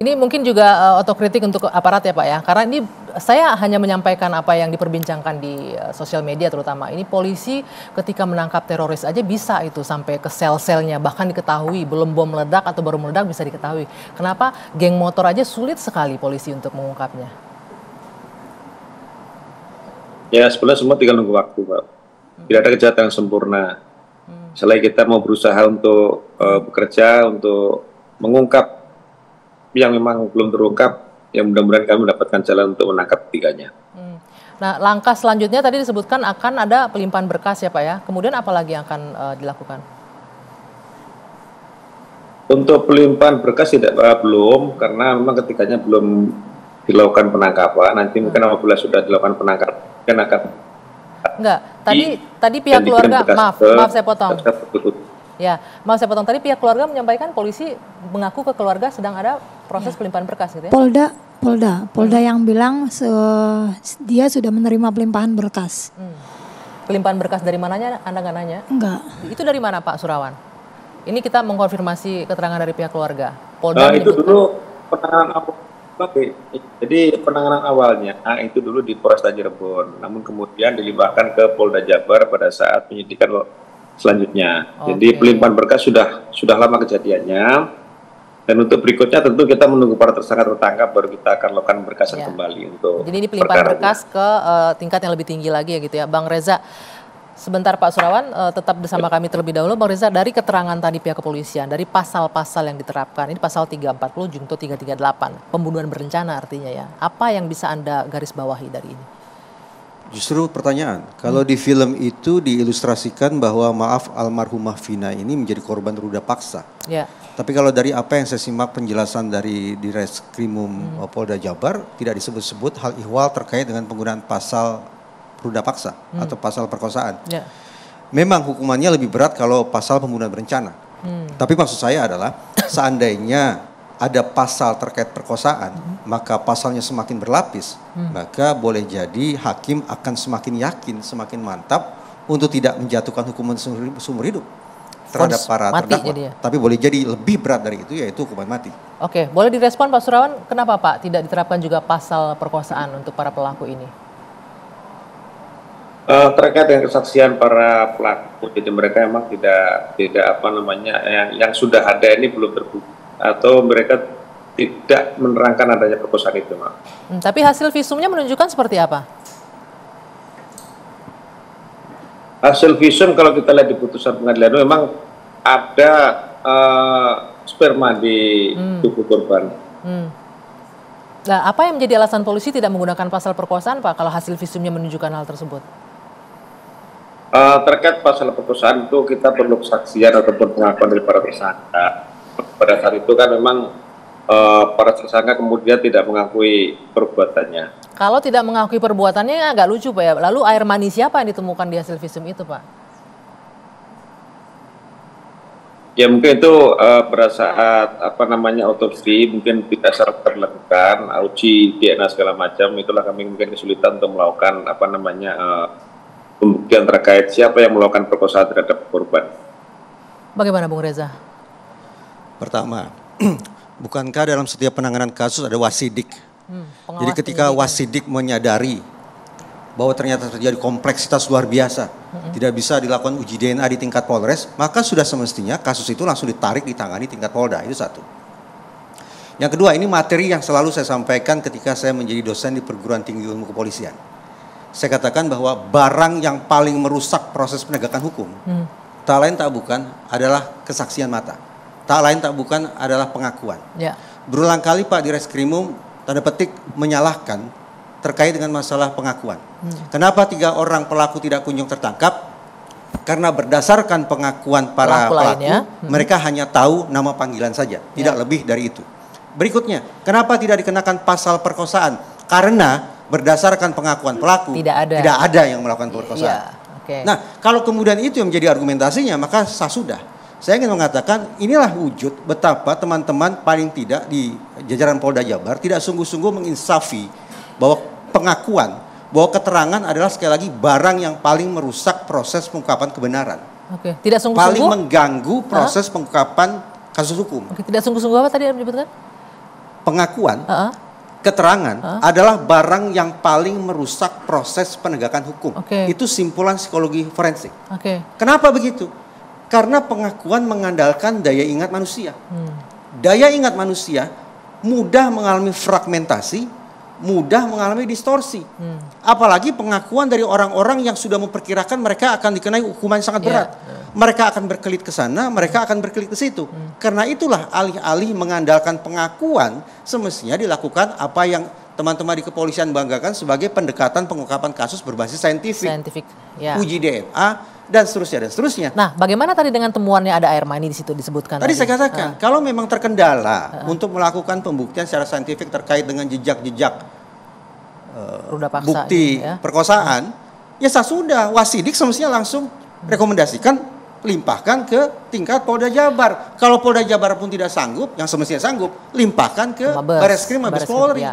Ini mungkin juga otokritik untuk aparat ya Pak ya, karena ini saya hanya menyampaikan apa yang diperbincangkan di sosial media terutama. Ini polisi ketika menangkap teroris aja bisa itu sampai ke sel-selnya, bahkan diketahui belum bom meledak atau baru meledak bisa diketahui. Kenapa geng motor aja sulit sekali polisi untuk mengungkapnya? Ya sebenarnya semua tinggal nunggu waktu Pak. Tidak ada kejahatan yang sempurna. Selain kita mau berusaha untuk bekerja, untuk mengungkap yang memang belum terungkap, yang mudah-mudahan kami mendapatkan jalan untuk menangkap ketiganya. Nah, langkah selanjutnya tadi disebutkan akan ada pelimpahan berkas ya Pak ya. Kemudian apa lagi yang akan dilakukan? Untuk pelimpahan berkas belum, karena memang ketiganya belum dilakukan penangkapan. Nanti mungkin apabila sudah dilakukan penangkapan, kan akan enggak. Tadi pihak keluarga, maaf saya potong. Ya, maaf saya potong. Tadi pihak keluarga menyampaikan polisi mengaku ke keluarga sedang ada proses pelimpahan berkas gitu ya? Polda yang bilang dia sudah menerima pelimpahan berkas. Pelimpahan berkas dari mananya Anda nggak nanya? Enggak. Itu dari mana Pak Surawan? Ini kita mengkonfirmasi keterangan dari pihak keluarga. Polda itu dulu penanganan awal. Jadi penanganan awalnya itu dulu di Polresta Cirebon, namun kemudian dilimpahkan ke Polda Jabar pada saat penyidikan selanjutnya. Jadi pelimpahan berkas sudah lama kejadiannya, dan untuk berikutnya tentu kita menunggu para tersangka tertangkap baru kita akan lakukan berkasan kembali untuk. Jadi ini pelimpahan berkas ke tingkat yang lebih tinggi lagi ya gitu ya, Bang Reza. Sebentar Pak Surawan, tetap bersama kami terlebih dahulu. Bang Reza, dari keterangan tadi pihak kepolisian, dari pasal-pasal yang diterapkan, ini pasal 340, Junto 338, pembunuhan berencana artinya ya. Apa yang bisa Anda garis bawahi dari ini? Justru pertanyaan, kalau di film itu diilustrasikan bahwa maaf almarhumah Vina ini menjadi korban ruda paksa. Ya. Tapi kalau dari apa yang saya simak penjelasan dari Direskrimum Polda Jabar, tidak disebut-sebut hal ihwal terkait dengan penggunaan pasal ruda paksa atau pasal perkosaan. Ya. Memang hukumannya lebih berat kalau pasal pembunuhan berencana. Tapi maksud saya adalah seandainya ada pasal terkait perkosaan, maka pasalnya semakin berlapis, maka boleh jadi hakim akan semakin yakin, semakin mantap untuk tidak menjatuhkan hukuman seumur hidup terhadap para terdakwa. Tapi boleh jadi lebih berat dari itu, yaitu hukuman mati. Oke, boleh direspon Pak Surawan, kenapa Pak tidak diterapkan juga pasal perkosaan untuk para pelaku ini? Terkait dengan kesaksian para pelaku, jadi mereka memang tidak apa namanya yang sudah ada ini belum terbukti atau mereka tidak menerangkan adanya perkosaan itu, Mak. Tapi hasil visumnya menunjukkan seperti apa? Hasil visum kalau kita lihat di putusan pengadilan memang ada sperma di tubuh korban. Nah, apa yang menjadi alasan polisi tidak menggunakan pasal perkosaan, Pak, kalau hasil visumnya menunjukkan hal tersebut? Terkait pasal perkosaan itu kita perlu kesaksian ataupun pengakuan dari para tersangka. Pada saat itu kan memang para tersangka kemudian tidak mengakui perbuatannya. Kalau tidak mengakui perbuatannya agak lucu Pak ya. Lalu air mani siapa yang ditemukan di hasil visum itu Pak? Ya mungkin itu pada saat apa namanya otopsi mungkin tidak secara terlakukan uji DNA segala macam, itulah kami mungkin kesulitan untuk melakukan apa namanya pembuktian terkait siapa yang melakukan perkosaan terhadap korban. Bagaimana Bung Reza? Pertama, bukankah dalam setiap penanganan kasus ada wasidik? Jadi ketika wasidik menyadari bahwa ternyata terjadi kompleksitas luar biasa, tidak bisa dilakukan uji DNA di tingkat Polres, maka sudah semestinya kasus itu langsung ditarik ditangani tingkat Polda, itu satu. Yang kedua, ini materi yang selalu saya sampaikan ketika saya menjadi dosen di Perguruan Tinggi Ilmu Kepolisian. Saya katakan bahwa barang yang paling merusak proses penegakan hukum, tak lain tak bukan adalah kesaksian mata. Tak lain tak bukan adalah pengakuan. Ya. Berulang kali Pak Direskrimum tanda petik menyalahkan terkait dengan masalah pengakuan. Kenapa 3 orang pelaku tidak kunjung tertangkap? Karena berdasarkan pengakuan para pelaku, mereka hanya tahu nama panggilan saja, tidak lebih dari itu. Berikutnya, kenapa tidak dikenakan pasal perkosaan? Karena berdasarkan pengakuan pelaku, tidak ada yang melakukan perkosaan. Nah, kalau kemudian itu yang menjadi argumentasinya, maka sudah. Saya ingin mengatakan inilah wujud betapa teman-teman paling tidak di jajaran Polda Jabar tidak sungguh-sungguh menginsafi bahwa pengakuan, bahwa keterangan adalah sekali lagi barang yang paling merusak proses pengungkapan kebenaran. Tidak sungguh-sungguh? Paling mengganggu proses pengungkapan kasus hukum. Tidak sungguh-sungguh apa tadi yang disebutkan? pengakuan, keterangan adalah barang yang paling merusak proses penegakan hukum. Itu simpulan psikologi forensik. Kenapa begitu? Karena pengakuan mengandalkan daya ingat manusia. Daya ingat manusia mudah mengalami fragmentasi, mudah mengalami distorsi. Apalagi pengakuan dari orang-orang yang sudah memperkirakan mereka akan dikenai hukuman yang sangat berat. Mereka akan berkelit ke sana, mereka akan berkelit ke situ. Karena itulah alih-alih mengandalkan pengakuan, semestinya dilakukan apa yang teman-teman di kepolisian banggakan sebagai pendekatan pengungkapan kasus berbasis saintifik. Uji DNA dan seterusnya. Nah, bagaimana tadi dengan temuannya ada air mani di situ disebutkan? Tadi saya katakan, kalau memang terkendala untuk melakukan pembuktian secara saintifik terkait dengan jejak-jejak bukti perkosaan, ya sudah wasidik semestinya langsung rekomendasikan, limpahkan ke tingkat Polda Jabar. Kalau Polda Jabar pun tidak sanggup, yang semestinya sanggup, limpahkan ke Bareskrim Mabes Polri.